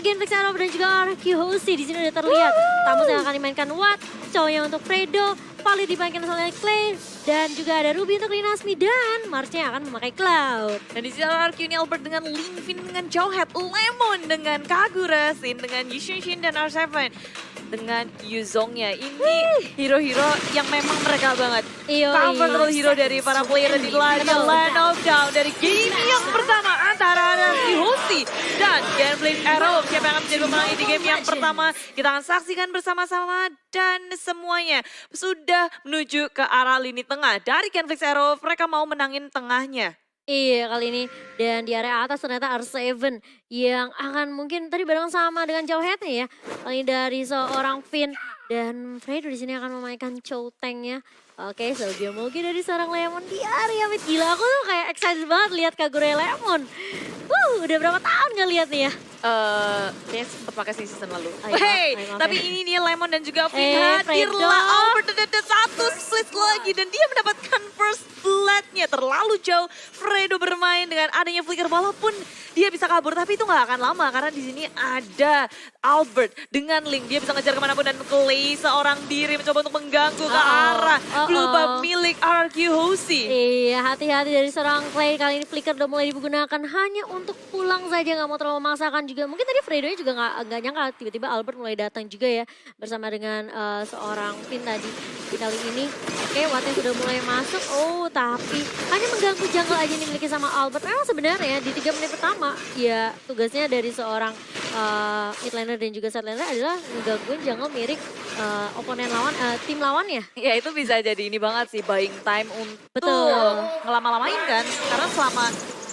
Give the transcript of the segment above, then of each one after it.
Genflix Arrow dan juga RQ Hoshi di sini udah terlihat. Tamus yang akan dimainkan Watt, cowoknya untuk Fredo, Pali dimainkan oleh Clay, dan juga ada Ruby untuk Linasmi dan Marsnya akan memakai Cloud. Dan di sisi RQ ini Albert dengan Linfin dengan Jowhead, Lemon dengan Kagura, Sin dengan Yushin dan R7 dengan Yuzongnya. Ini hero-hero yang memang mereka banget. Comfortable hero dari para player di laga Land of Down dari game yang pertama antara RQ Hoshi dan Genflix Arrow. Siapa yang akan menjadi pemenang di game yang pertama? Kita akan saksikan bersama-sama dan semuanya sudah menuju ke arah lini tengah. Dari Genflix Arrow mereka mau menangin tengahnya. Iya kali ini, dan di area atas ternyata R7 yang akan mungkin tadi bareng sama dengan Jowheadnya ya. Kali ini dari seorang Finn dan Fredo di sini akan memainkan Chow Tank-nya. Oke, Sylvia Mulgi dari seorang Lemon di area mid. Gila, aku tuh kayak excited banget lihat Kagura Lemon. Udah berapa tahun gak lihat nih ya? Kayaknya sempat pakai season lalu. Hey, tapi ini nih Lemon dan juga Finn hadirlah. Albert ada satu split lagi dan dia mendapatkan first blood-nya. Terlalu jauh Fredo bermain dengan adanya flicker walaupun dia bisa kabur tapi itu nggak akan lama karena di sini ada Albert dengan Link. Dia bisa ngejar kemanapun dan Clay seorang diri mencoba untuk mengganggu ke arah blue buff milik RQ Hoshi. Iya, hati-hati dari seorang Clay. Kali ini flicker udah mulai digunakan hanya untuk pulang saja, nggak mau terlalu memaksakan juga. Mungkin tadi Fredo-nya juga nggak nyangka tiba-tiba Albert mulai datang juga ya bersama dengan seorang Finn tadi. Di kali ini, oke, Wattnya sudah mulai masuk. Tapi hanya mengganggu jungle aja nih dimiliki sama Albert. Memang sebenarnya di 3 menit pertama, ya tugasnya dari seorang mid laner dan juga side laner adalah ngegangguin jungle mirip oponen lawan, tim lawannya. Ya itu bisa jadi ini banget sih, buying time untuk ngelama-lamain kan. Karena selama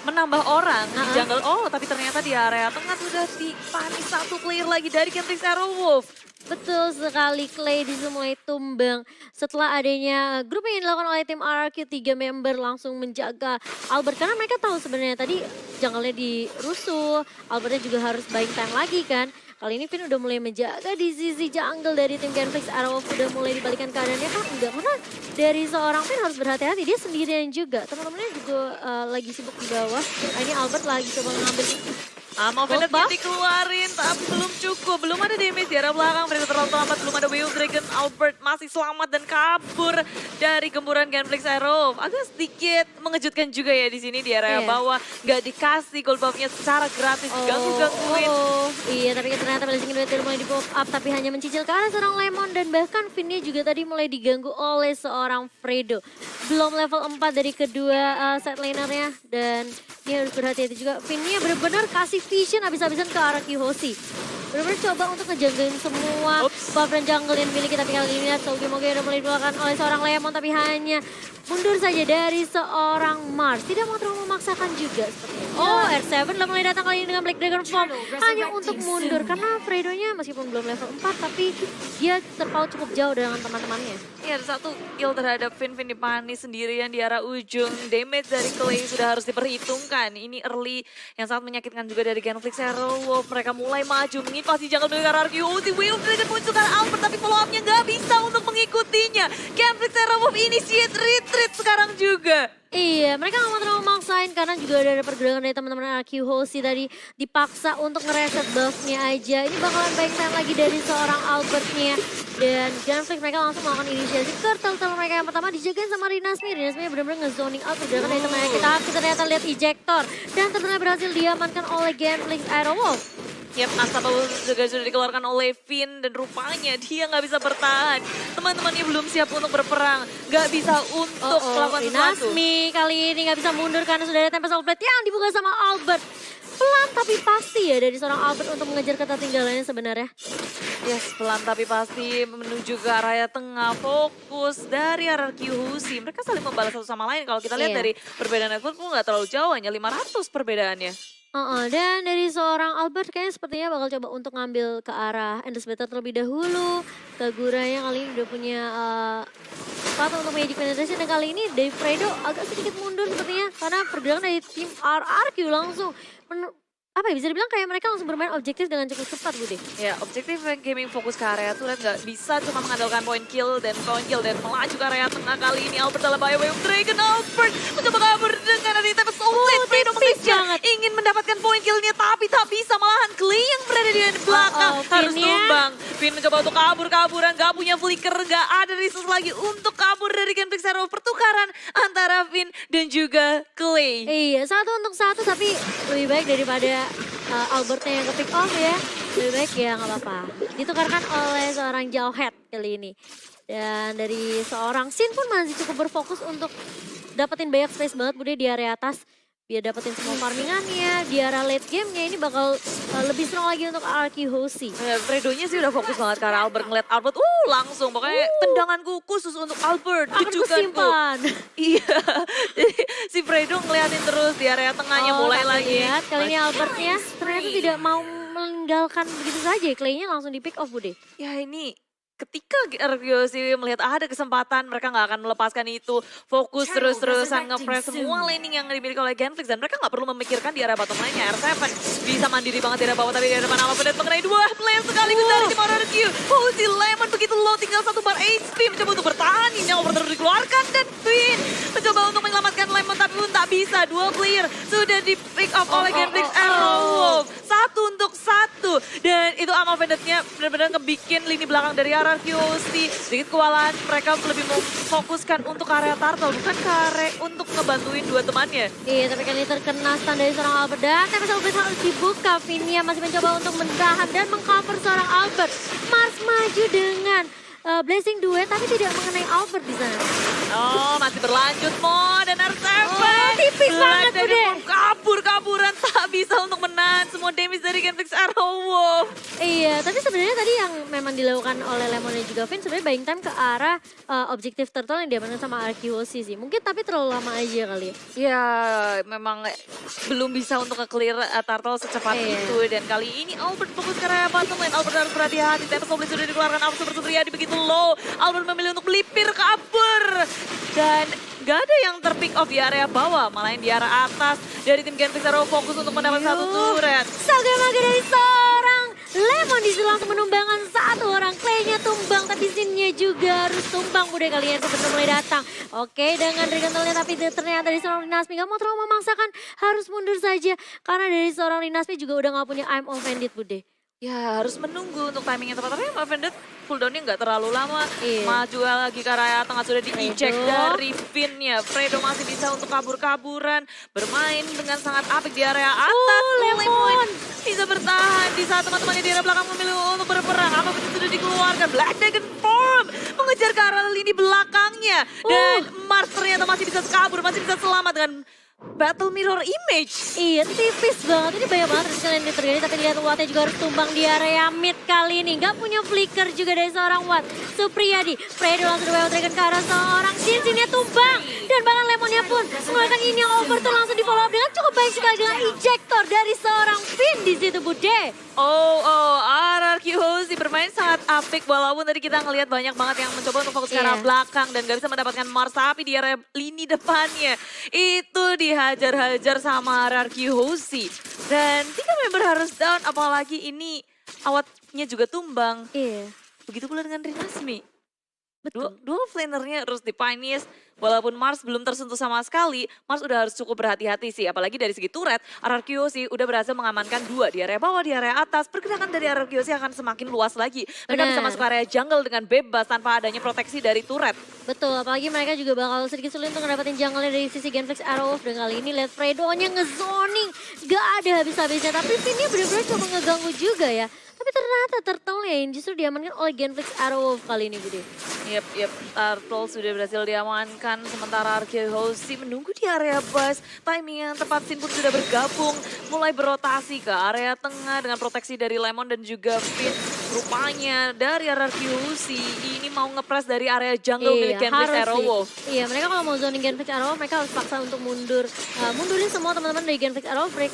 menambah orang di jungle, tapi ternyata di area tengah sudah dipanis satu player lagi dari Genflix Arrow Wolf. Betul sekali, Clay di sini mulai tumbang setelah adanya grup yang dilakukan oleh tim RRQ. 3 member langsung menjaga Albert karena mereka tahu sebenarnya tadi jungle-nya dirusuh, Albertnya juga harus buying time lagi kan. Kali ini Finn udah mulai menjaga di sisi jungle dari tim Genflix Arrow. Udah mulai dibalikan keadaannya kan enggak, karena dari seorang Finn harus berhati-hati, dia sendirian juga. Teman-temannya juga lagi sibuk di bawah. Ini Albert lagi coba ngambil Mau Venom dikeluarin, tapi belum cukup. Belum ada damage di arah belakang, mereka terlalu terlambat. Belum ada Wave Dragon, Albert masih selamat dan kabur dari gempuran Genflix Arrow. Agak sedikit mengejutkan juga ya di sini di area bawah. Nggak dikasih gold buff-nya secara gratis, gangguin. Iya, tapi ternyata Blazing Invader mulai di-pop up, tapi hanya mencicil ke arah seorang Lemon. Dan bahkan Finn-nya juga tadi mulai diganggu oleh seorang Fredo. Belum level 4 dari kedua side laner-nya. Dan ini harus berhati-hati juga. Finn-nya benar-benar kasih vision habis-habisan ke arah Hoshi. Benar-benar coba untuk ngejagain semua buff dan jungle yang dimiliki. Tapi kali ini lihat Moge udah mulai dilakukan oleh seorang Lemon, tapi hanya mundur saja dari seorang Mars. Tidak mau terlalu memaksakan juga sepertinya. R7 udah mulai datang kali ini dengan Black Dragon Form. Hanya untuk mundur karena Fredo-nya meskipun belum level 4 tapi dia terpaut cukup jauh dengan teman-temannya. Iya, ada satu kill terhadap Finn dipanis sendirian di arah ujung. Damage dari Clay sudah harus diperhitungkan. Ini early yang sangat menyakitkan juga dari Genflix Arrow Wolf. Mereka mulai maju menginvasi jungle milik RRQ. Wave Dragon munculkan Albert tapi follow up-nya nggak bisa untuk mengikutinya. Genflix Arrow Wolf initiate retreat sekarang juga. Iya, mereka nggak mau terlalu maksain karena juga ada pergerakan dari teman-teman RQ Hoshi tadi dipaksa untuk ngereset buff-nya aja. Ini bakalan baik time lagi dari seorang Albert-nya. Dan Genflix mereka langsung melakukan inisiasi ke turtle mereka yang pertama dijagain sama Rinasmi. Rinasmi benar-benar nge-zoning out pergerakan dari temannya. Kita ternyata lihat ejector dan ternyata berhasil diamankan oleh Genflix Arrow Wolf. Yap, Unstoppable juga sudah dikeluarkan oleh Finn dan rupanya dia nggak bisa bertahan. Teman-temannya belum siap untuk berperang, nggak bisa untuk melakukan sesuatu. Rinasmi kali ini nggak bisa mundur karena sudah ada Tempest Blade yang dibuka sama Albert. Pelan tapi pasti ya dari seorang Albert untuk mengejar ketertinggalannya sebenarnya. Yes, pelan tapi pasti menuju ke area tengah. Fokus dari RRQ Hoshi. Mereka saling membalas satu sama lain. Kalau kita lihat dari perbedaan network pun nggak terlalu jauh, hanya 500 perbedaannya. Dan dari seorang Albert kayaknya sepertinya bakal coba untuk ngambil ke arah Endless Battle terlebih dahulu. Kagura yang kali ini udah punya sepatu untuk Magic Penetration. Dan kali ini dari Fredo agak sedikit mundur sepertinya. Karena pergerakan dari tim RRQ langsung apa ya, bisa dibilang kayak mereka langsung bermain objektif dengan cukup cepat Bude. Ya, objektif gaming fokus ke area turret nggak bisa cuma mengandalkan point kill dan melaju ke area tengah kali ini. Albert dalam bahaya Wave Dragon. Albert mencoba kabur dengan ada Tempest Soulblade. Fredo mengejar, ingin mendapatkan point killnya tapi tak bisa, malahan Clay yang berada di belakang harus tumbang. Finn mencoba untuk kaburan, nggak punya flicker, nggak ada resource lagi untuk kabur dari Genflix Arrow. Pertukaran antara Finn dan juga Clay. Iya, 1-1 tapi lebih baik daripada Albertnya yang ke pick off ya. Lebih baik ya nggak apa-apa. Ditukarkan oleh seorang Jauhead kali ini. Dan dari seorang Sin pun masih cukup berfokus untuk dapetin banyak space banget Bude di area atas. Biar dapetin semua farmingannya, di area late gamenya ini bakal lebih strong lagi untuk RQ Hoshi. Ya, Fredonya sih udah fokus banget karena Albert ngeliat Albert, langsung pokoknya tendanganku khusus untuk Albert. Akan kusimpan. Iya, jadi si Fredo ngeliatin terus di area tengahnya mulai lagi. Lihat, kali ini Albertnya ternyata tidak mau meninggalkan begitu saja. Clay-nya langsung di pick off Bude. Ya ini ketika Argiosi melihat ada kesempatan, mereka nggak akan melepaskan itu. Fokus terus-terusan nge-press semua laning yang dimiliki oleh Genflix. Dan mereka nggak perlu memikirkan di area bottom lane-nya. R7 bisa mandiri banget di area bawah, tapi di depan Alpha Benet mengenai dua player sekaligus dari tim RRQ. si Lemon begitu low, tinggal 1 bar HP. Mencoba untuk bertahan, ini over terus dikeluarkan. Dan Finn mencoba untuk menyelamatkan Lemon, tapi pun tak bisa. Dua player sudah di pick up oleh Genflix Arrowwolf. 1 untuk 1. Dan itu Amal Vendetnya benar-benar ngebikin lini belakang dari RRQC. Sedikit kewalahan, mereka lebih memfokuskan untuk area Turtle, bukan ke area untuk ngebantuin dua temannya. Iya, tapi kali ini terkena stun dari seorang Albert. Dan Tempest Soulblade harus dibuka. Vinia masih mencoba untuk menahan dan mengcover seorang Albert. Mars maju dengan Blessing Duet, tapi tidak mengenai Albert di sana. Oh, masih berlanjut Mo dan R7. Tipis banget Bude. Kabur-kaburan tak bisa untuk menahan semua damage dari Genflix Arrowwolf. Iya, tapi sebenarnya tadi yang memang dilakukan oleh Lemon dan juga Finn sebenarnya buying time ke arah objektif turtle yang diamankan sama RQOC sih. Mungkin tapi terlalu lama aja kali ya. Ya, memang belum bisa untuk nge-clear turtle secepat itu. Dan kali ini Albert fokus ke area bottom lane. Albert harus berhati-hati. Tempest Soulblade sudah dikeluarkan. Albert Super Supriyadi begitu low. Albert memilih untuk melipir kabur. Dan gak ada yang terpick off di area bawah. Malah yang di area atas dari tim Genflix Arrow fokus untuk mendapat satu turret. Saga-maga dari seorang Lemon disitu langsung menumbangkan satu orang. Clay-nya tumbang, tapi Sin-nya juga harus tumbang Bude kali ini sebelum mulai datang. Oke, dengan Regentalnya tapi ternyata dari seorang Rinasmi gak mau terlalu memaksakan, harus mundur saja. Karena dari seorang Rinasmi juga udah gak punya I'm offended Bude. Ya, harus menunggu untuk timing yang tepat. Tapi Offended cooldown-nya nggak terlalu lama. Maju lagi ke area tengah, sudah di-eject dari Finn-nya. Fredo masih bisa untuk kabur-kaburan. Bermain dengan sangat apik di area atas. Lemon bisa bertahan di saat teman-temannya di area belakang memilih untuk berperang. Apa betul sudah dikeluarkan? Black Dragon Form mengejar ke arah lini belakangnya. Dan Mars ternyata masih bisa kabur, masih bisa selamat dengan Battle Mirror Image. Iya, tipis banget. Ini banyak banget resiko yang terjadi. Tapi lihat Wattnya juga harus tumbang di area mid kali ini. Gak punya flicker juga dari seorang Watt. Supriyadi. Fredo langsung Wild Dragon ke arah seorang Sin. Sinnya tumbang. Dan bahkan Lemonnya pun mengeluarkan ini yang over tuh langsung di follow up dengan cukup baik sekali dengan ejector dari seorang Finn di situ Bude. RRQ Hoshi bermain sangat apik. Walaupun tadi kita ngelihat banyak banget yang mencoba untuk fokus ke arah belakang. Dan gak bisa mendapatkan Mars. Tapi di area lini depannya itu dihajar-hajar sama RRQ Hoshi. Dan 3 member harus down. Apalagi ini awatnya juga tumbang. Iya. Begitu pula dengan Rinasmi. Betul. Dua flanernya harus dipanis. Walaupun Mars belum tersentuh sama sekali, Mars udah harus cukup berhati-hati sih. Apalagi dari segi turret, RRQ sih udah berhasil mengamankan 2 di area bawah, di area atas. Pergerakan dari RRQ sih akan semakin luas lagi. Mereka bisa masuk ke area jungle dengan bebas tanpa adanya proteksi dari turret. Betul, apalagi mereka juga bakal sedikit sulit untuk ngedapetin jungle-nya dari sisi Genflix Arrowwolf. Dan kali ini lihat Fredo-nya ngezoning, gak ada habis-habisnya. Tapi Finn-nya benar-benar coba ngeganggu juga ya. Tapi ternyata Turtle yang justru diamankan oleh Genflix Arrowwolf kali ini Bude. Yep, Turtle sudah berhasil diamankan. Sementara RRQ Hoshi menunggu di area bus. Timing yang tepat, Sin pun sudah bergabung. Mulai berotasi ke area tengah dengan proteksi dari Lemon dan juga Finn. Rupanya dari RRQ Hoshi ini mau ngepres dari area jungle milik Genflix Arrowwolf. Iya, mereka kalau mau zoning Genflix Arrowwolf mereka harus paksa untuk mundur. Mundurin semua teman-teman dari Genflix Arrowwolf.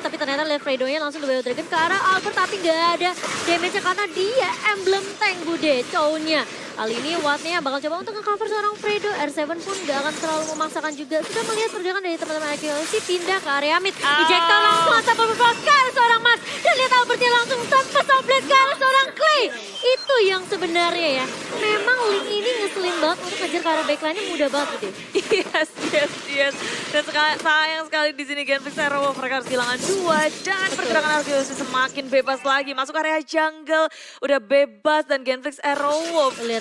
Tapi ternyata lihat Fredo-nya langsung di Wild Dragon ke arah Albert. Tapi gak ada damage-nya karena dia emblem tank Bude. Chow-nya Kali ini Wattnya bakal coba untuk nge-cover seorang Fredo. R7 pun gak akan terlalu memaksakan juga. Sudah melihat pergerakan dari teman-teman RQC pindah ke area mid. Ejector langsung asap berflow ke arah seorang Mars. Dan lihat Albertnya langsung tanpa soundblade ke arah seorang Clay. Itu yang sebenarnya ya. Memang Link ini ngeselin banget untuk ngejar ke arah backline-nya mudah banget gitu. Yes. Dan sayang sekali di sini Genflix Aero mereka harus kehilangan 2 dan pergerakan RQC semakin bebas lagi. Masuk area jungle udah bebas dan Genflix Aero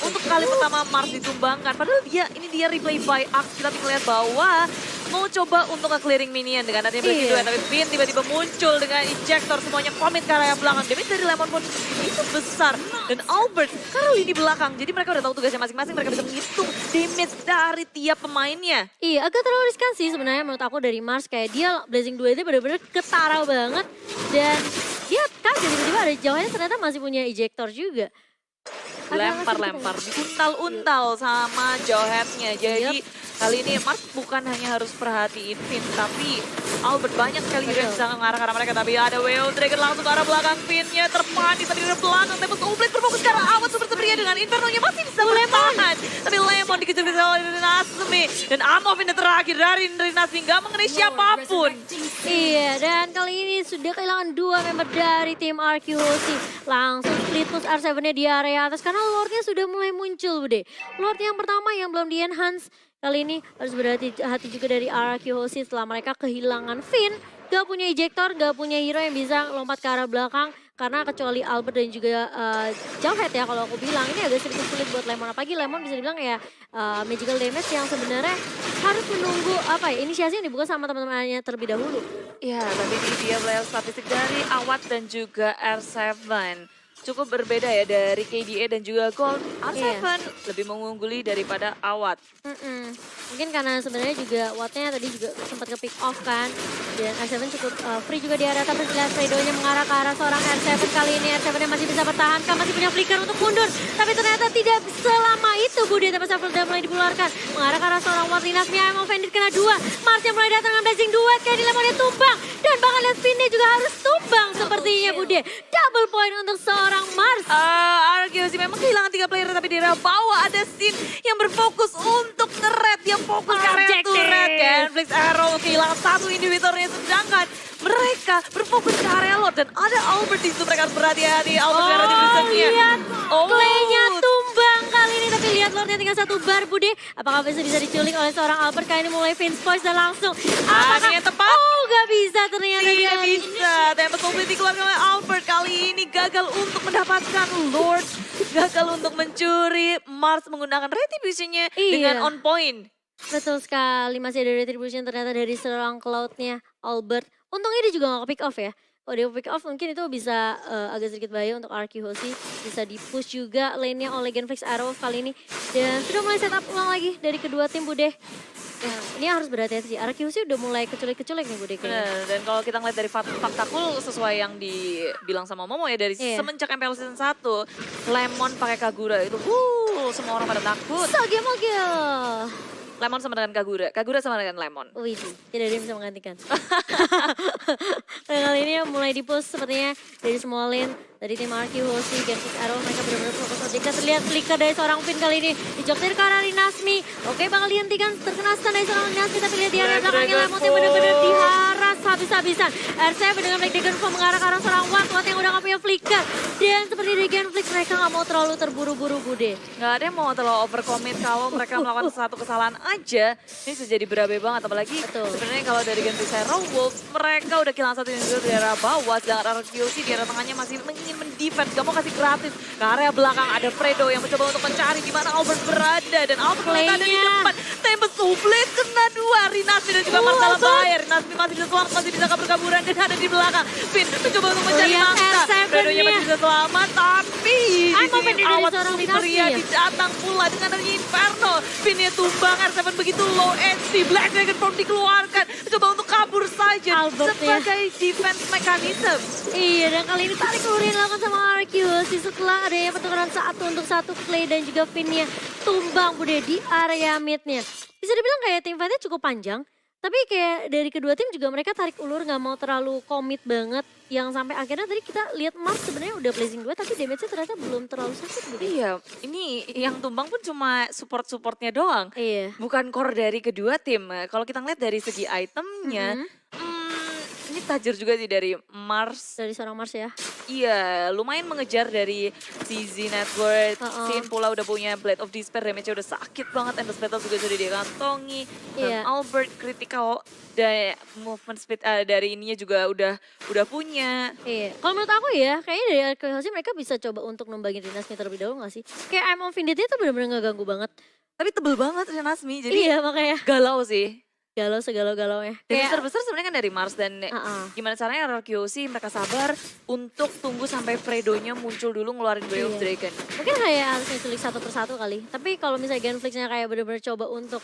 untuk kali pertama Mars ditumbangkan. Padahal ini dia replay by Axe. Kita melihat bahwa mau coba untuk nge-clearing minion dengan adanya break kedua. Tapi Finn tiba-tiba muncul dengan ejector semuanya komit ke area belakang. Damage dari Lemon pun itu besar. Dan Albert karena di belakang. Jadi mereka udah tahu tugasnya masing-masing. Mereka bisa menghitung damage dari tiap pemainnya. Iya, agak terlalu riskan sih sebenarnya menurut aku dari Mars. Kayak dia Blazing 2 itu benar-benar ketara banget. Dan dia kaget tiba-tiba ada jauhnya ternyata masih punya ejector juga. Lempar, untal-untal sama jawheadnya. Jadi kali ini Mars bukan hanya harus perhatiin Finn, tapi Albert banyak sekali yang bisa mengarah ke arah mereka. Tapi ada WO Dragon langsung ke arah belakang, Finn-nya terpanis tadi dari belakang. Tempus Oblet berfokus ke arah awal super sepertinya dengan Inferno-nya masih bisa bertahan. Tapi Lemon dikejar-kejar oleh Nasmi. Dan Amovin terakhir dari Nasmi nggak mengenai siapapun. Iya, dan kali ini sudah kehilangan 2 member dari tim RQC. Langsung split push R7-nya di area atas karena Lord-nya sudah mulai muncul, Bude. Lord yang pertama yang belum di-enhance. Kali ini harus berhati-hati juga dari RQC setelah mereka kehilangan Finn. Gak punya ejector, gak punya hero yang bisa lompat ke arah belakang. Karena kecuali Albert dan juga Jawhead ya kalau aku bilang. Ini agak sedikit sulit buat Lemon. Apalagi Lemon bisa dibilang ya magical damage yang sebenarnya harus menunggu inisiasi yang dibuka sama teman-temannya terlebih dahulu. Ya, tapi ini dia player statistik dari Awat dan juga R7. Cukup berbeda ya dari KDA dan juga Gold. R7 lebih mengungguli daripada Awat. Mungkin karena sebenarnya juga Wattnya tadi juga sempat ke pick off kan. Dan R7 cukup free juga di area tapi lihat Fredo-nya mengarah ke arah seorang R7 kali ini. R7-nya masih bisa bertahankan, masih punya flicker untuk mundur. Tapi ternyata tidak selama itu Bude. Tapi Shuffle udah mulai dikeluarkan. Mengarah ke arah seorang Watt Linas. Mia Offended kena 2. Mars yang mulai datang dengan Blazing Duet. Kayak di Lemonnya tumbang. Dan bahkan lihat Finn-nya juga harus tumbang sepertinya Bude. Double point untuk seorang Mars. RQC memang kehilangan 3 player tapi di area bawah ada Sin yang berfokus untuk nge-red. Yang fokus ke area turret. Genflix Arrow kehilangan 1 individualnya sedangkan mereka berfokus ke area Lord. Dan ada Albert di situ, mereka harus berhati-hati. Albert karena di lihat Clay-nya tumbang kali ini. Tapi lihat Lordnya tinggal 1 bar Bude. Apakah bisa diculik oleh seorang Albert? Kali ini mulai Vince Voice dan langsung. Apakah yang tepat? Oh gak bisa ternyata. Tidak bisa. Tempest Oblet dikeluarkan oleh Albert. Kali ini gagal untuk mendapatkan Lord. Gagal untuk mencuri. Mars menggunakan retribution-nya dengan on point. Betul sekali, masih ada retribution ternyata dari serang Cloud-nya Albert. Untungnya dia juga gak ke pick off ya. Kalau dia pick off mungkin itu bisa agak sedikit bahaya untuk RQC. Bisa di-push juga lane-nya oleh Genflix Arrow kali ini. Dan sudah mulai setup ulang lagi dari kedua tim Bude. Ya, ini harus berhati-hati sih. RQC udah mulai keculik-keculik nih Bude kayaknya. Dan kalau kita ngeliat dari faktakul sesuai yang dibilang sama Momo ya dari semenjak MPL Season 1, Lemon pakai Kagura itu semua orang pada takut. Mogil. Lemon sama dengan Kagura, Kagura sama dengan Lemon. Wih, tidak ada yang bisa menggantikan. Dan kali ini mulai di-push sepertinya dari semua lane. Dari tim RQC, Genflix Arrow, mereka benar-benar fokus objeknya. Terlihat flicker dari seorang Finn kali ini. Dijoktir ke arah Nasmi. Oke, bakal dihentikan terkena stun dari seorang Nasmi. Tapi lihat di area belakangnya Lemon yang benar-benar diharas habis-habisan. R7 dengan Black Dragon Fall mengarah ke arah seorang Watt. Watt yang udah gak punya flicker. Dan seperti di Genflix, mereka gak mau terlalu terburu-buru Bude. Gak ada yang mau terlalu overcommit kalau mereka melakukan satu kesalahan aja. Ini bisa jadi berabe banget. Apalagi sebenarnya kalau dari Genflix Hero Wolves, mereka udah kehilangan satu individu di area bawah. Sedangkan RQC di area tengahnya masih ingin mendefense, gak mau kasih gratis. Ke area belakang ada Fredo yang mencoba untuk mencari di mana Albert berada. Dan Albert berada di depan. Tempest Oblet kena 2. Rinasmi dan juga Marcella Bayer. Rinasmi masih bisa selamat, masih bisa kabur-kaburan dan ada di belakang. Finn mencoba untuk mencari Mangsa. Fredonya masih bisa selamat, tapi di sini awat Supria datang pula dengan adanya Inferno. Finnnya tumbang, R7 begitu low HP. Black Dragon Form dikeluarkan. Mencoba untuk kabur saja sebagai defense mechanism. Iya, dan kali ini tarik ulur yang dilakukan sama RQC setelah adanya pertukaran 1-1 Clay dan juga Finn-nya tumbang Bude di area mid-nya. Bisa dibilang kayak tim fight-nya cukup panjang. Tapi kayak dari kedua tim juga mereka tarik ulur nggak mau terlalu komit banget. Yang sampai akhirnya tadi kita lihat Mars sebenarnya udah placing 2 tapi damage-nya ternyata belum terlalu sakit gitu. Iya, ini yang tumbang pun cuma support-supportnya doang. Iya. Bukan core dari kedua tim. Kalau kita ngeliat dari segi itemnya, ini tajir juga sih dari Mars. Dari seorang Mars ya. Iya, lumayan mengejar dari CZ Network. Sin pula udah punya Blade of Despair, damage-nya udah sakit banget. Endless Battle juga sudah dikantongi. Iya. Albert critical dan movement speed dari ininya juga udah punya. Iya. Kalau menurut aku ya, kayaknya dari Arkeologi mereka bisa coba untuk numbangin Rinasmi terlebih dahulu gak sih? Kayak I'm on Vendetta itu bener-bener gak ganggu banget. Tapi tebel banget Nasmi, jadi Iya makanya. galau sih. Galau segalau-galau ya. Dan yang terbesar sebenarnya kan dari Mars dan gimana caranya RRQC mereka sabar untuk tunggu sampai Fredo-nya muncul dulu ngeluarin Way of Dragon. Mungkin kayak harus ngeculik satu persatu kali. Tapi kalau misalnya Genflix-nya kayak bener-bener coba untuk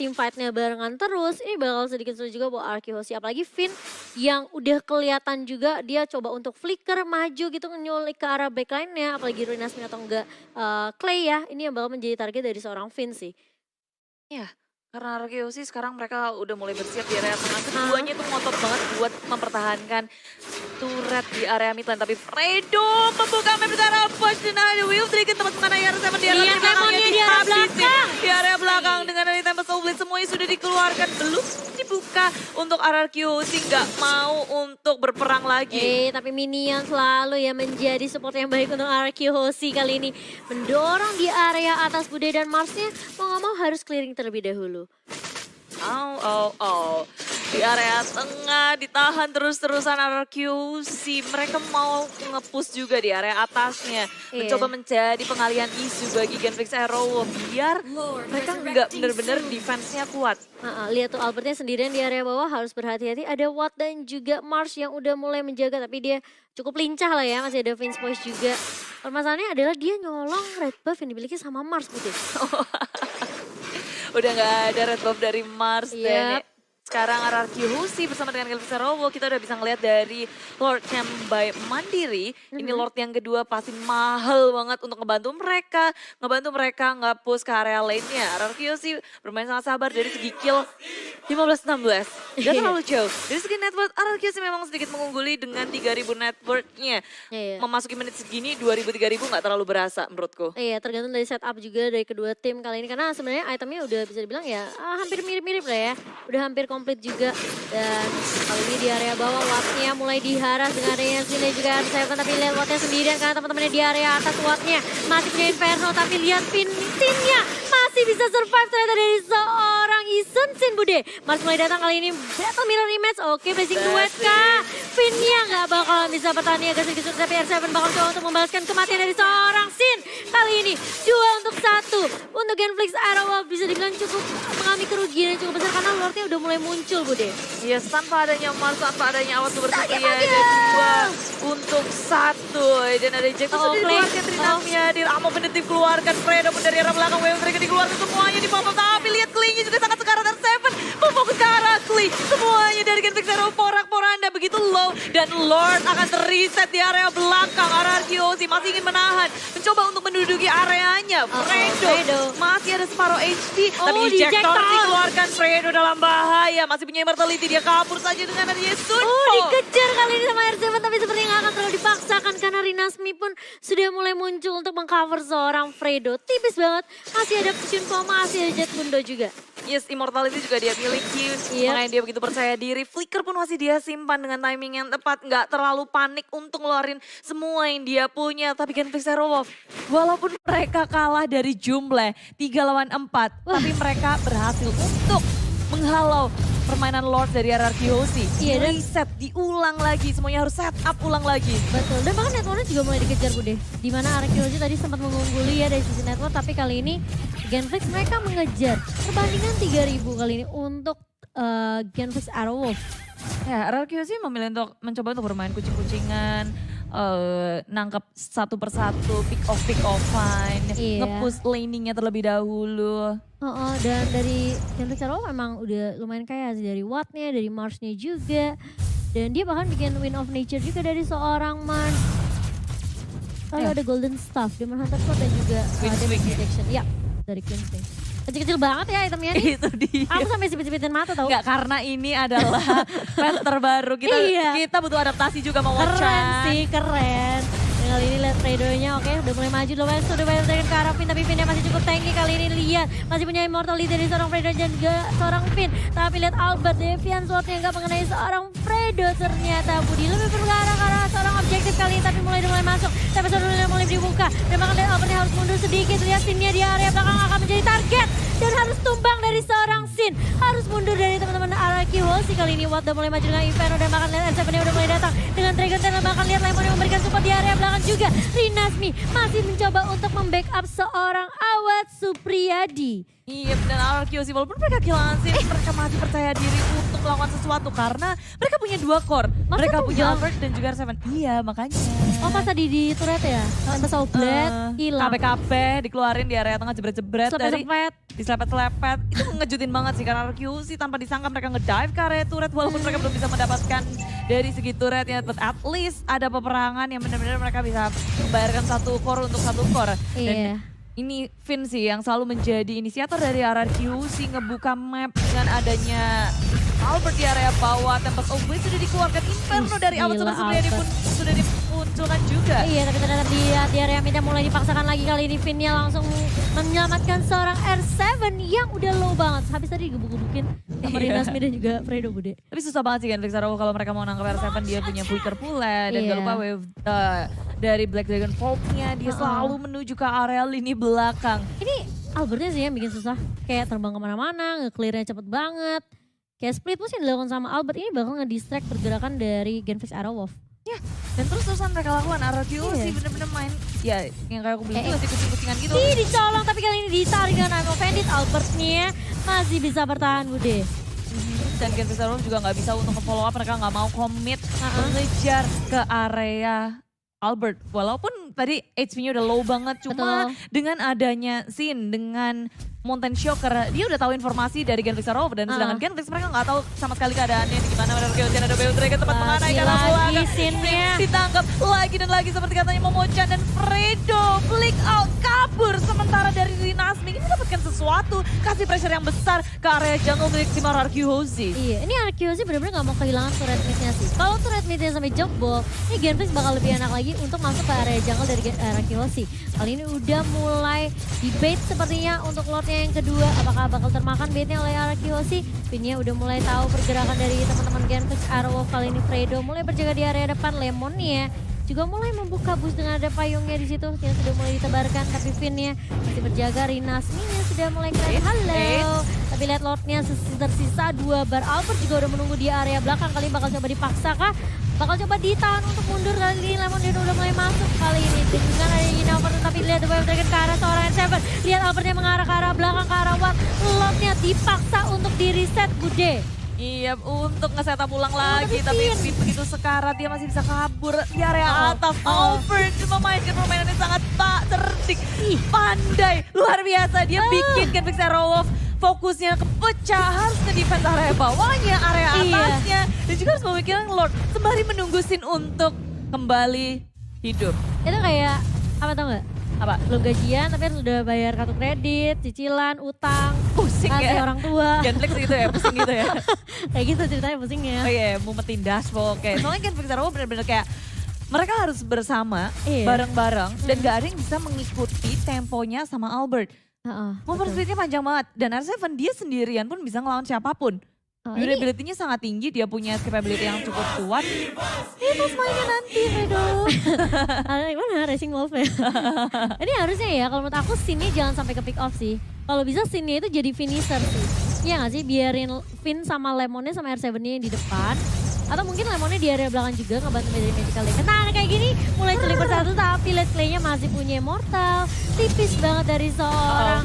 team fight-nya barengan terus, ini bakal sedikit sulit juga buat Arkeologi. Apalagi Finn yang udah kelihatan juga dia coba untuk flicker, maju gitu nyulik ke arah backline-nya. Apalagi Rinasmi atau enggak Clay ya, ini yang bakal menjadi target dari seorang Finn sih. Iya. Karena RRQC sekarang mereka udah mulai bersiap di area tengah. Keduanya tuh ngotot banget buat mempertahankan turret di area mid lane. Tapi Fredo membuka map di arah push dan ada Will Dragon teman-teman IR7 di area belakangnya dihabisin. Di area belakang dengan dari Tempest of Blade semuanya sudah dikeluarkan. Belum dibuka untuk RRQC nggak mau untuk berperang lagi. Tapi minion selalu ya menjadi support yang baik untuk RRQC kali ini. Mendorong di area atas Bude dan Marsnya mau nggak mau harus clearing terlebih dahulu. Di area tengah ditahan terus-terusan RRQC. Mereka mau nge-push juga di area atasnya. Mencoba menjadi pengalihan isu bagi Genflix Arrow biar mereka nggak bener-bener defense-nya kuat. Lihat tuh Albertnya sendirian di area bawah harus berhati-hati. Ada Watt dan juga Mars yang udah mulai menjaga tapi dia cukup lincah lah ya. Masih ada Vince Voice juga. Permasalahannya adalah dia nyolong red buff yang dimiliki sama Mars Putih. Udah nggak ada red buff dari Mars dan sekarang RRQC bersama dengan Genflix Arrow kita udah bisa ngeliat dari Lord Camp by Mandiri. Ini Lord yang kedua pasti mahal banget untuk ngebantu mereka nge-push ke area lainnya. RRQC bermain sangat sabar dari segi kill 15-16. Gak terlalu jauh. Dari segi network RRQC memang sedikit mengungguli dengan 3.000 networknya. Memasuki menit segini 2.000-3.000 gak terlalu berasa menurutku. Iya tergantung dari setup juga dari kedua tim kali ini. Karena sebenarnya itemnya udah bisa dibilang ya hampir mirip-mirip lah ya. Udah hampir komplit juga. Dan kali ini di area bawah Wattnya mulai diharas dengan adanya sini juga R7. Tapi lihat Wattnya sendirian karena teman-temannya di area atas Wattnya masih punya Inferno. Tapi lihat Sinnya masih bisa survive ternyata dari seorang Ison Sin Bude. Mars mulai datang kali ini Battle Mirror Image. Oke blazing duet kah? Finnya nggak bakal bisa bertani agak sedikit sulit. Tapi R7 bakal coba untuk membalaskan kematian dari seorang Sin. Kali ini 2 untuk 1 untuk Genflix Arrow bisa dibilang cukup mengalami kerugian yang cukup besar karena Lordnya udah mulai muncul Bude. Yes, tanpa adanya Mars, tanpa adanya awas bersatu ya. Ada 2 untuk 1. Dan ada Jack sudah dikeluarkan Rinasmi hadir. Amo Pendetif keluarkan. Fredo pun dari arah belakang. Way of Dragon dikeluarkan semuanya di bawah. Tapi lihat Clay-nya juga sangat sekarat. R7 memfokus ke arah Clay. Semuanya dari Genflix Arrow porak-poranda begitu low. Dan Lord akan terreset di area belakang. RRQC masih ingin menahan. Mencoba untuk menduduki areanya. Fredo masih ada separuh HP. Tapi ejector dikeluarkan. Fredo dalam bahaya. Masih punya immortality. Dia kabur saja dengan adanya Sunfall. Dikejar kali ini sama R7 tapi sepertinya nggak akan terlalu dipaksakan karena Rinasmi pun sudah mulai muncul untuk mengcover seorang Fredo. Tipis banget. Masih ada Sunfall, masih ada Jet Mundo juga. Yes, immortality juga dia miliki. Makanya dia begitu percaya diri. Flicker pun masih dia simpan dengan timing yang tepat. Nggak terlalu panik untuk ngeluarin semua yang dia punya. Tapi Genflix Arrow, walaupun mereka kalah dari jumlah 3 lawan 4. Tapi mereka berhasil untuk menghalau permainan Lord dari RRQC. Reset, diulang lagi. Semuanya harus set up ulang lagi. Betul, dan bahkan networknya juga mulai dikejar Bude. Dimana RRQC tadi sempat mengungguli ya dari sisi network. Tapi kali ini Genflix mereka mengejar perbandingan 3.000 kali ini untuk Genflix Arrow. Ya, RRQC memilih untuk mencoba untuk bermain kucing-kucingan. Nangkep satu persatu, pick off fine, nge-push laningnya terlebih dahulu. Dan dari Genflix Arrow memang udah lumayan kaya sih dari Wattnya, dari Marsnya juga. Dan dia bahkan bikin Win of Nature juga dari seorang Mars. Ada Golden Staff, Demon Hunter Sword dan juga Damage Detection. Ya, dari Queen's Wing. Kecil-kecil banget ya itemnya nih. Itu dia. Aku sampai sipit-sipitin mata tau. Enggak, karena ini adalah patch terbaru. Kita butuh adaptasi juga mau Keren Chan. sih, keren. Dan kali ini lihat Fredo-nya oke udah mulai maju loh. Sudah banyak ke arah Finn tapi Finn masih cukup tanky kali ini. Lihat masih punya immortality dari seorang Fredo dan juga seorang Finn. Tapi lihat Albert Deviant swordnya nggak mengenai seorang Fredo ternyata. Budi lebih berarah ke arah seorang objektif kali ini tapi mulai masuk. Tapi sudah mulai dibuka. Dan bahkan lihat Albertnya harus mundur sedikit. Lihat Finn-nya di area belakang akan menjadi target. Dan harus tumbang dari seorang Sin. Harus mundur dari teman-teman Araki Hoshi kali ini. Watt udah mulai maju dengan Inferno dan bahkan lihat N7-nya udah mulai datang. Dengan Dragon Tail dan bahkan lihat Lemon yang memberikan support di area belakang juga. Rinasmi masih mencoba untuk membackup seorang Awad Supriyadi. Iya, dan Araki walaupun mereka kehilangan Sin, mereka masih percaya diri untuk melakukan sesuatu karena mereka punya 2 core. Mereka punya Albert dan juga R7. Iya, makanya. Oh pas tadi di turret ya? Pas Blade hilang. KP dikeluarin di area tengah jebret-jebret dari diselepet-selepet. Itu ngejutin banget sih karena Araki tanpa disangka mereka ngedive ke area turret walaupun mereka belum bisa mendapatkan dari segi turretnya. But at least ada peperangan yang benar-benar mereka bisa membayarkan 1 core untuk 1 core. Iya. Ini Finn sih yang selalu menjadi inisiator dari RRQ ngebuka map dengan adanya Albert di area bawah. Tempest of Blade sudah dikeluarkan, Inferno dari Awad Supriyadi pun sudah dimunculkan juga. Iya, tapi ternyata di area mid mulai dipaksakan lagi kali ini. Finn-nya langsung menyelamatkan seorang R7 yang udah low banget. Habis tadi digebuk-gebukin sama Rinasmi dan juga Fredo Bude. Tapi susah banget sih kan Vixaro kalau mereka mau nangkep R7, dia punya flicker pula. Dan gak lupa wave dari Black Dragon Vault-nya, dia selalu menuju ke area lini belakang. Ini Albertnya sih yang bikin susah. Kayak terbang kemana-mana, nge-clear-nya cepet banget. Kayak split push yang dilakukan sama Albert ini bakal nge-distract pergerakan dari Genfix Arrowwolf. Ya, dan terus-terusan mereka lakukan RRQ sih bener-bener main. Ya, yang kayak aku bilang juga sih kucing-kucingan gitu. Dicolong tapi kali ini ditarik dengan Imo Bandit. Albertnya masih bisa bertahan Bude. Dan Genfix Arrowwolf juga gak bisa untuk nge-follow up, mereka gak mau commit mengejar ke area Albert. Walaupun tadi HP-nya udah low banget, cuma dengan adanya Sin, dengan Mountain Shocker, dia udah tahu informasi dari Genfix Arrowwolf dan sedangkan Genfix mereka nggak tahu sama sekali keadaannya di mana. Ada BO Dragon tempat mengenai karena belakang. Sinnya Ditangkap lagi dan lagi seperti katanya Momochan dan Fredo flick out kabur. Sementara dari Rinasmi ini mendapatkan sesuatu, kasih pressure yang besar ke area jungle milik tim RRQ Hoshi. Iya, ini RRQ Hoshi benar-benar nggak mau kehilangan turret mid-nya sih. Kalau turret mid-nya sampai jebol, ini Genfix bakal lebih enak lagi untuk masuk ke area jungle dari RRQ Hoshi. Kali ini udah mulai debate sepertinya untuk Lordnya yang kedua. Apakah bakal termakan baitnya oleh RRQ Hoshi? Pinnya udah mulai tahu pergerakan dari teman-teman Genfix Arrowwolf. Kali ini Fredo mulai berjaga di area depan. Lemonnya juga mulai membuka bus dengan ada payungnya di situ yang sudah mulai ditebarkan. Tapi Finn-nya masih berjaga. Rinasmi-nya sudah mulai keren. Halo. Tapi lihat Lordnya tersisa 2 bar. Albert juga udah menunggu di area belakang. Kali ini bakal coba dipaksa kah? Bakal coba ditahan untuk mundur. Kali ini Lemon dia udah mulai masuk kali ini. Dengan ada Yinaufer tapi lihat The Wave Dragon ke arah seorang N7. Lihat Albertnya mengarah ke arah belakang ke arah Watt. Lordnya dipaksa untuk di reset Bude. Iya, untuk nge-setup ulang lagi, tapi begitu sekarat dia masih bisa kabur di area atas. Albert memainkan permainannya sangat cerdik, pandai, luar biasa. Dia bikin Genfix Arrowwolf fokusnya kepecah, harus nge-defense area bawahnya, area atasnya. Dan juga harus memikirkan Lord sembari menunggu Sin untuk kembali hidup. Itu kayak, apa tau gak? Apa? Belum gajian tapi harus udah bayar kartu kredit, cicilan, utang, pusing ya orang tua. Genflix gitu ya, pusing gitu ya. Kayak gitu ceritanya pusingnya. Oh iya, mumetin dashboard. Oke, soalnya Genflix Arrowwolf bener-bener kayak mereka harus bersama, bareng-bareng, dan gak ada yang bisa mengikuti temponya sama Albert. Movement speednya panjang banget, dan R7 dia sendirian pun bisa ngelawan siapapun. Durability-nya sangat tinggi, dia punya escapability yang cukup kuat. Itu mainnya nanti, Fredo. Gimana Racing Wolf ya? Ini harusnya ya, kalau menurut aku scene-nya jangan sampai ke pick off sih. Kalau bisa scene-nya itu jadi finisher sih. Iya gak sih? Biarin Finn sama Lemonnya sama R7-nya yang di depan. Atau mungkin Lemonnya di area belakang juga ngebantu dari Magical Dragon. Nah kayak gini mulai celik bersatu tapi Let's Clay-nya masih punya Immortal. Tipis banget dari seorang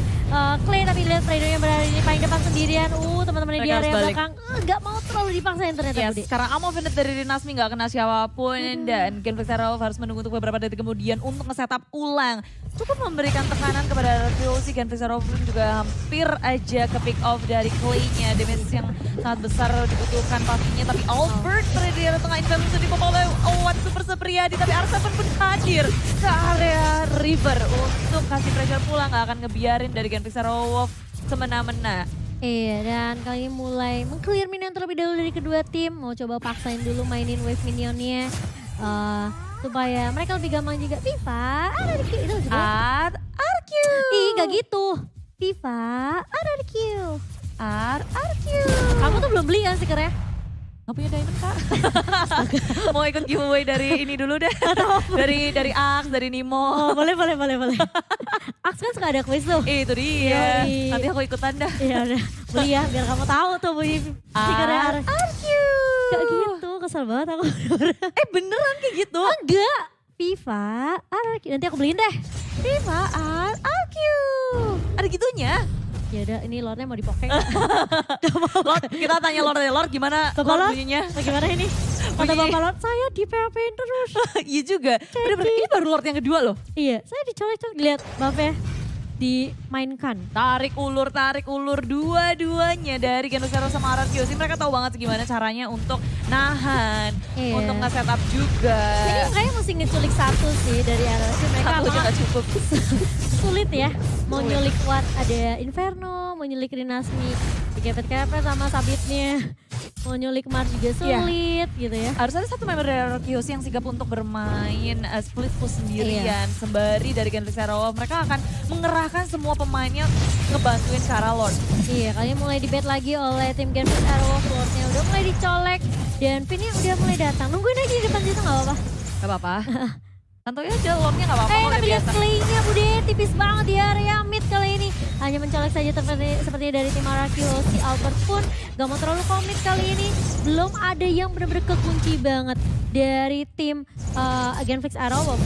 Clay tapi lihat Fredo-nya berada di paling depan sendirian. Teman-temannya di area belakang gak mau terlalu dipaksain ternyata. Yes, sekarang Amo Venet dari Rinasmi gak kena siapapun dan Genfix Arrowwolf harus menunggu untuk beberapa detik kemudian untuk nge-setup ulang. Cukup memberikan tekanan kepada RRQ, Genfix Arrowwolf juga hampir aja ke pick off dari Clay-nya. Damage yang sangat besar dibutuhkan pastinya tapi Albert berada di area tengah Inferno di bawah oleh Awad Supriyadi tapi R7 pun hadir ke area river untuk kasih pressure pulang. Gak akan ngebiarin dari Genfix Arrowwolf semena-mena. Iya, dan kali ini mulai meng-clear minion terlebih dahulu dari kedua tim. Mau coba paksain dulu mainin wave minionnya. Supaya mereka lebih gampang juga. Viva, ada di Q. Itu juga. RRQ. Ih, gak gitu. Viva, ada di Q. RRQ. Kamu tuh belum beli kan stikernya? Gak punya diamond kak. Mau ikut giveaway dari ini dulu deh. dari Ax, dari Nimo. Oh, boleh. Aks kan suka ada kuis tuh. Itu dia. Yoi. Nanti aku ikutan dah. Iya udah, beli ya biar kamu tahu tuh beli stikernya. RRQ. Gak gitu, kesel banget aku. Beneran kayak gitu? Enggak. Viva, RRQ. Nanti aku beliin deh. Viva RRQ. Ada gitunya? Ya udah, ini Lordnya mau dipokeng. Lord, kita tanya Lord gimana Bapak Lord Lord, bunyinya? bagaimana ini? Kata Bapak Lord, saya di PHP-in terus. Iya juga. Bener-bener, ini baru Lord yang kedua loh. Iya, saya dicolek-colek. Lihat Bapak dimainkan. Tarik ulur dua-duanya dari Genocero sama RRQ. Mereka tahu banget gimana caranya untuk nahan, Iya. untuk nge-setup juga. Ini makanya mesti ngeculik satu sih dari RRQ. Mereka Satu aja apakah gak cukup. sulit ya. Mau Sulit. nyulik Watt ada Inferno, mau nyulik Rinasmi dikepet-kepet sama sabitnya. Mau nyulik Mars juga sulit gitu ya. Harus ada satu member dari RRQ yang sigap untuk bermain split push sendirian. Sembari dari Genocero, mereka akan mengerahkan semua pemainnya ngebantuin cara Lord. Iya, kali ini mulai dibet lagi oleh tim Genfix Airwolf. Lordnya udah mulai dicolek dan Pinnya udah mulai datang. Nungguin aja di depan situ gak apa-apa. Gak apa-apa. Santuy aja Lordnya gak apa-apa. Tapi lihat playnya Bude, tipis banget di area mid kali ini. Hanya mencolek saja seperti dari tim RRQ. Si Albert pun gak mau terlalu komit kali ini. Belum ada yang benar-benar kekunci banget dari tim Genfix Airwolf.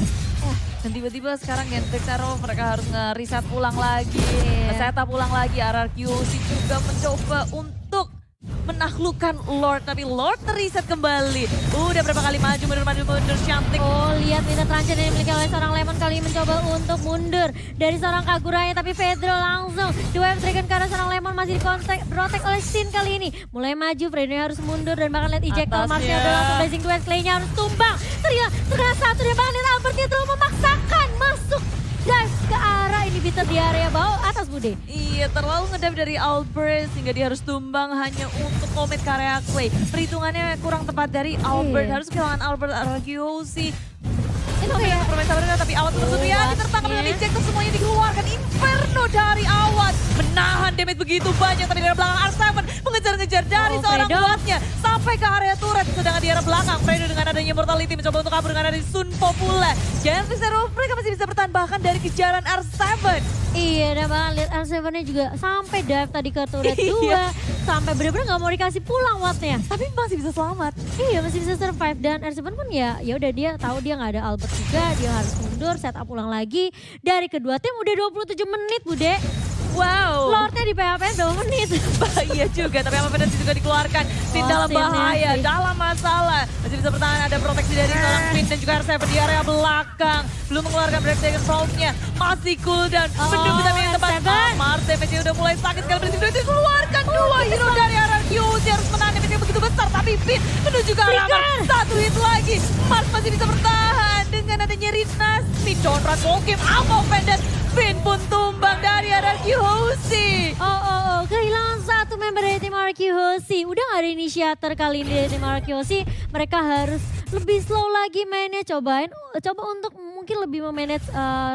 Dan tiba-tiba sekarang Genfix mereka harus nge-reset ulang lagi. Nge-setup ulang lagi. RRQ juga mencoba untuk menaklukkan Lord, tapi Lord terreset kembali. Udah berapa kali maju mundur cantik. Oh, lihat minta terancam yang dimiliki oleh seorang Lemon kali ini mencoba untuk mundur dari seorang Kaguranya, tapi Pedro langsung di-wave trigger karena seorang Lemon masih di-protect oleh Sin kali ini. Mulai maju, Pedro harus mundur dan bahkan lihat ejectile Marsnya udah langsung blazing to Clay-nya harus tumbang. Terkena satu dia bahkan lihat Albertnya terlalu memaksakan masuk dive ke arah inhibitor di area bawah atas Bude. Iya, terlalu ngedive dari Albert sehingga dia harus tumbang hanya untuk komit ke area Clay. Perhitungannya kurang tepat dari Albert. Harus kehilangan Albert RRQ sih. Itu kayak bermain sabar tapi Awad tersebut ya ditertangkap dengan ejector, semuanya dikeluarkan. Inferno dari Awad menahan damage begitu banyak, tapi dari belakang R7 mengejar-ngejar dari seorang buatnya sampai ke area turret. Sedangkan di area belakang Fredo dengan adanya Mortality mencoba untuk kabur dengan adanya Sun Popula. Genfix mereka masih bisa bertahan bahkan dari kejaran R7. Iya, dan bahkan lihat R7-nya juga sampai dive tadi ke turret 2. Sampai bener-bener gak mau dikasih pulang Wattnya. Tapi masih bisa selamat. Iya, masih bisa survive. Dan R7 pun ya udah dia tahu dia gak ada Albert juga. Dia harus mundur, setup ulang lagi. Dari kedua tim udah 27 menit Bude. Wow. Lordnya di PHP berapa menit? Iya juga, tapi apa penalti juga dikeluarkan. Sin dalam bahaya, dalam masalah. Masih bisa bertahan, ada proteksi dari seorang Finn dan juga R7 di area belakang. Belum mengeluarkan break second round-nya. Masih cooldown, menunggu tapi yang tepat. Mars damage-nya udah mulai sakit sekali. Berarti itu dikeluarkan dua hero dari RRQ. Dia harus menahan damage-nya begitu besar, tapi Finn menuju ke arah Mars. Satu hit lagi, Mars masih bisa bertahan. Dengan adanya Rinas, Finn Donrat Wokim, Ammo Pendant. Finn pun tumbang dari RRQ Hoshi. Oh, kehilangan satu member dari tim RRQ Hoshi. Udah gak ada inisiator kali ini dari tim RRQ Hoshi. Mereka harus lebih slow lagi mainnya. Coba untuk mungkin lebih memanage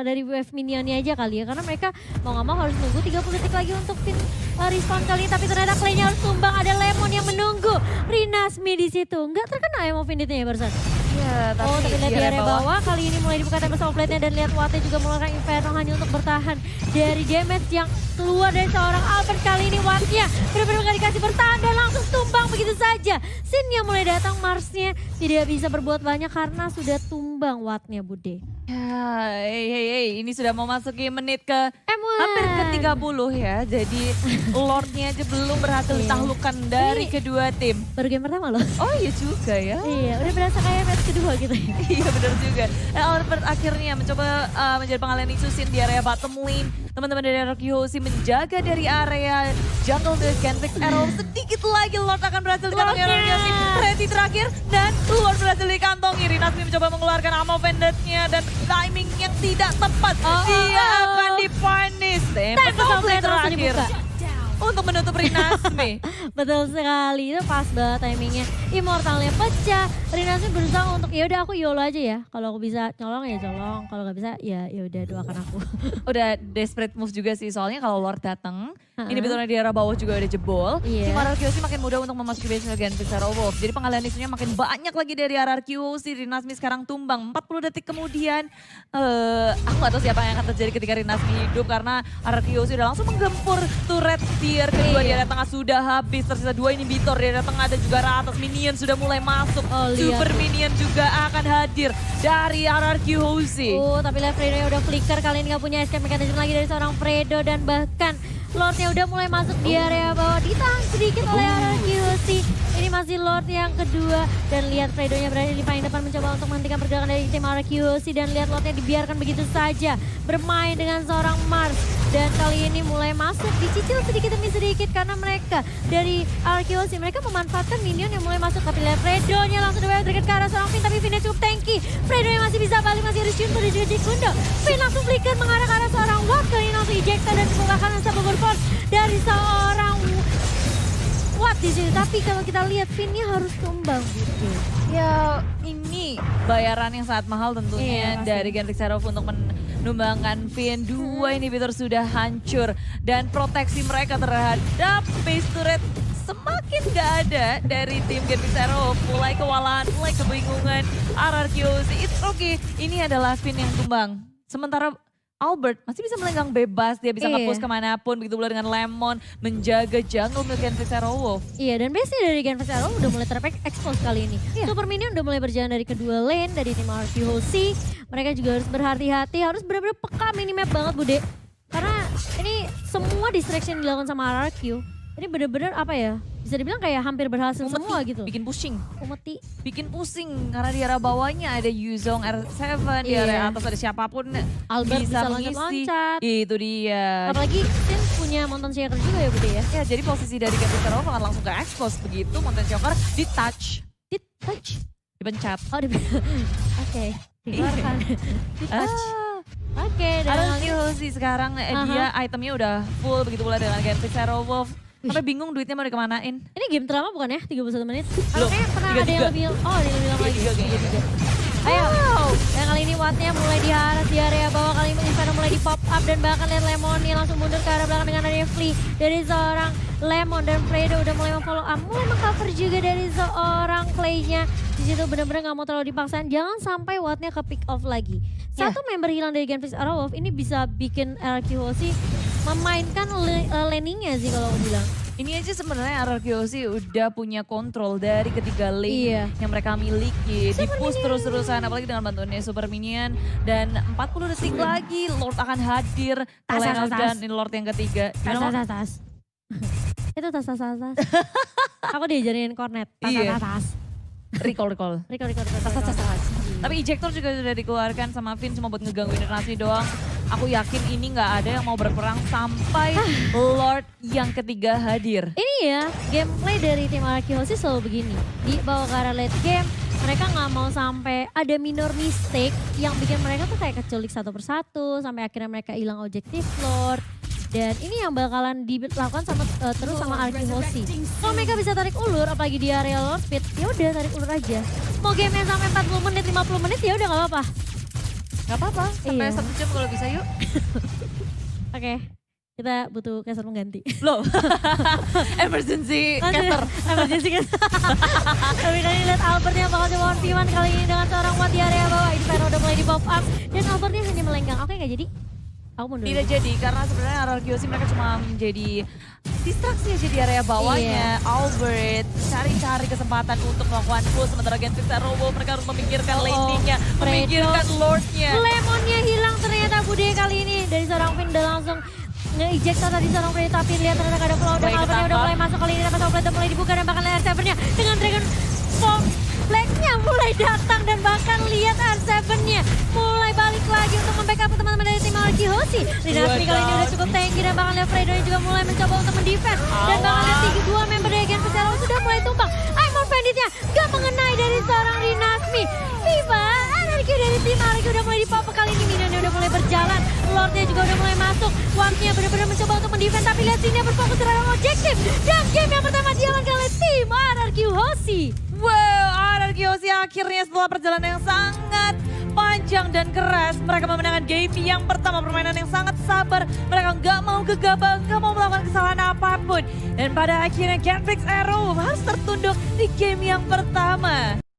dari wave minionnya aja kali ya. Karena mereka mau gak mau harus nunggu 30 detik lagi untuk Finn respawn kali ini. Tapi ternyata Clay-nya harus tumbang. Ada Lemon yang menunggu. Rinasmi di situ. Nggak terkena Emo Finite-nya ya barusan. Iya, tapi lihat di area bawah kali ini mulai dibuka tembak sama plate-nya dan lihat Wattnya juga mengeluarkan Inferno hanya untuk bertahan dari damage yang keluar dari seorang Albert. Kali ini Wattnya benar-benar gak dikasih bertahan dan langsung tumbang begitu saja. Sin yang mulai datang, Marsnya tidak bisa berbuat banyak karena sudah tumbang Wattnya Bude. Ya, ini sudah mau masuki menit ke hampir ke 30 ya. Jadi Lordnya aja belum berhasil ditaklukkan dari kedua tim. Baru game pertama loh. Oh iya juga ya. Iya, udah berasa kayak match kedua gitu ya. Iya benar juga. Albert akhirnya mencoba menjadi pengalihan isu Sin di area bottom lane. Teman-teman dari RRQ Hoshi menjaga dari area jungle dari Genfix Arrow. Sedikit lagi Lord akan berhasil dikantongi RRQ Hoshi. Ready terakhir dan Lord berhasil dikantongi. Rinasmi mencoba mengeluarkan ammo pendantnya dan timing yang tidak tepat. Dia akan dipunish. Tempat terakhir. untuk menutup Rinasmi. Betul sekali, itu pas banget timingnya. Immortalnya pecah, Rinasmi berusaha untuk ya udah aku YOLO aja ya. Kalau aku bisa colong ya colong, kalau nggak bisa ya udah doakan aku. Udah desperate move juga sih, soalnya kalau Lord datang, ini betulnya di arah bawah juga udah jebol. Iya. Tim RRQC makin mudah untuk memasuki base Gen Pixar Wolf. Jadi pengalihan isunya makin banyak lagi dari RRQC. Rinasmi sekarang tumbang. 40 detik kemudian, aku gak tahu siapa yang akan terjadi ketika Rinasmi hidup. Karena RRQC udah langsung menggempur turret tier kedua di area tengah sudah habis. Tersisa 2 inhibitor di area tengah dan juga Ratas. Minion sudah mulai masuk. Super Minion juga akan hadir dari RRQC. Tapi lihat Fredo udah flicker, kali ini gak punya escape mechanism lagi dari seorang Fredo. Dan bahkan Lordnya udah mulai masuk di area bawah, ditahan sedikit oleh RRQC. Ini masih Lord yang kedua dan lihat Fredo-nya berada di paling depan mencoba untuk menghentikan pergerakan dari tim RRQC dan lihat Lordnya dibiarkan begitu saja bermain dengan seorang Mars. Dan kali ini mulai masuk, dicicil sedikit demi sedikit karena mereka dari RRQC, mereka memanfaatkan minion yang mulai masuk. Tapi lihat Fredo-nya langsung dibayar ke arah seorang Finn, tapi Finn cukup tanky. Fredo-nya masih bisa balik, masih harus Junto dan juga Jikundo. Finn langsung flicker mengarah ke arah seorang Watt, kali ini langsung ejecta dan bahkan Unstoppable Force dari seorang Watt di sini. Tapi kalau kita lihat Finn-nya harus tumbang gitu. Ya ini bayaran yang sangat mahal tentunya dari Gen Pixar Wolf untuk menumbangkan Finn. 2 inhibitor sudah hancur dan proteksi mereka terhadap base turret semakin gak ada dari tim Gen Pixar Wolf. Mulai kewalahan, mulai kebingungan RRQC. It's okay, ini adalah Finn yang tumbang. Sementara Albert masih bisa melenggang bebas, dia bisa nge-push kemanapun, begitu pula dengan Lemon menjaga jungle milik Gen Pixar Wolf. Iya, dan base dari Gen Pixar Wolf udah mulai ter-expose kali ini. Super Minion udah mulai berjalan dari kedua lane, dari tim RRQC. Mereka juga harus berhati-hati, harus benar-benar peka minimap banget Bude. Karena ini semua distraction dilakukan sama RRQ. Ini benar-benar apa ya, bisa dibilang kayak hampir berhasil semua gitu. Bikin pusing. Umeti. Bikin pusing karena di arah bawahnya ada Yuzong R7, di area atas ada siapapun Albert bisa mengisi. loncat-loncat. Itu dia. Apalagi Sin punya Mountain Shaker juga ya Bude ya. Ya jadi posisi dari Gen Pixar Wolf akan langsung ke expose begitu Mountain Shocker di touch. Dipencet. Oh Oke, dikeluarkan. Di touch. Oke, dan RRQC sekarang dia itemnya udah full, begitu pula dengan Gen Pixar Wolf. Sampai bingung duitnya mau dikemanain. Ini game terlama bukan ya? 31 menit? Belum. Kayaknya pernah ada yang lebih, ada yang lebih lama lagi. Ayo, dan kali ini Wattnya mulai diharas di area bawah. Kali ini Inferno mulai di pop up dan bahkan lihat Lemonnya langsung mundur ke arah belakang dengan adanya Flea dari seorang Lemon. Dan Fredo udah mulai memfollow up, mulai mengcover juga dari seorang Clay-nya. Di situ benar-benar nggak mau terlalu dipaksain, jangan sampai Wattnya ke pick off lagi. Satu member hilang dari Gen Pixar Wolf ini bisa bikin RRQC memainkan laningnya sih kalau aku bilang. Ini aja sebenarnya RRQC udah punya kontrol dari ketiga lane yang mereka miliki. Di-push terus-terusan apalagi dengan bantuannya Super Minion. Dan 40 detik lagi Lord akan hadir. Dan ini Lord yang ketiga. Tas. Itu tas. Aku diajarin cornet. Tas. Recall. Tas. Tapi ejector juga sudah dikeluarkan sama Finn cuma buat ngegangguin Rinasmi doang. Aku yakin ini nggak ada yang mau berperang sampai Lord yang ketiga hadir. Ini ya, gameplay dari tim RRQC selalu begini. Di bawah ke arah late game, mereka nggak mau sampai ada minor mistake yang bikin mereka tuh kayak keculik satu persatu. Sampai akhirnya mereka hilang objektif Lord. Dan ini yang bakalan dilakukan sama terus sama RRQC. Kalau mereka bisa tarik ulur, apalagi di area Lord Speed, ya udah tarik ulur aja. Mau game sampai 40 menit, 50 menit ya udah nggak apa-apa. Gak apa-apa, sampai 1 jam kalau bisa yuk. Oke, kita butuh caster pengganti. Loh, emergency caster. Emergency caster. Tapi kali ini lihat Albert yang bakal coba 1v1 kali ini dengan seorang Watt di area bawah. Ini Inferno udah mulai di pop up dan Albertnya hanya melenggang. Oke nggak jadi? Aku mundur. Tidak jadi karena sebenarnya RRQC mereka cuma menjadi distraksi aja di area bawahnya. Albert cari-cari kesempatan untuk melakukan push sementara Gen Pixar Wolf mereka harus memikirkan laning-nya, memikirkan Lord-nya. Lemonnya hilang ternyata Bude kali ini dari seorang Finn udah langsung nge-eject tadi seorang Freddy, tapi lihat ternyata ada flow dan Albertnya udah mulai masuk kali ini dapat Soulblade udah mulai dibuka dan bahkan lihat R7-nya dengan Dragon Flag-nya mulai datang dan bahkan lihat R7-nya mulai balik lagi untuk membackup teman-teman dari tim RRQC. Rinasmi kali ini udah cukup tanky dan bahkan lihat Fredo juga mulai mencoba untuk mendefend dan bahkan lihat 2 member dari Gen Pixar sudah mulai tumbang. Aimon Banditnya gak mengenai dari seorang Rinasmi. Viva RRQ dari tim RRQ udah mulai dipop kali ini, minionnya udah mulai berjalan. Lordnya juga udah mulai masuk. Wardnya benar-benar mencoba untuk mendefend, tapi lihat sini berfokus terhadap objektif. Dan game yang pertama diamankan oleh tim RRQ Hoshi. Wow, RRQ Hoshi akhirnya setelah perjalanan yang sangat panjang dan keras, mereka memenangkan game yang pertama. Permainan yang sangat sabar, mereka nggak mau gegabah, nggak mau melakukan kesalahan apapun. Dan pada akhirnya Genfix Arrow harus tertunduk di game yang pertama.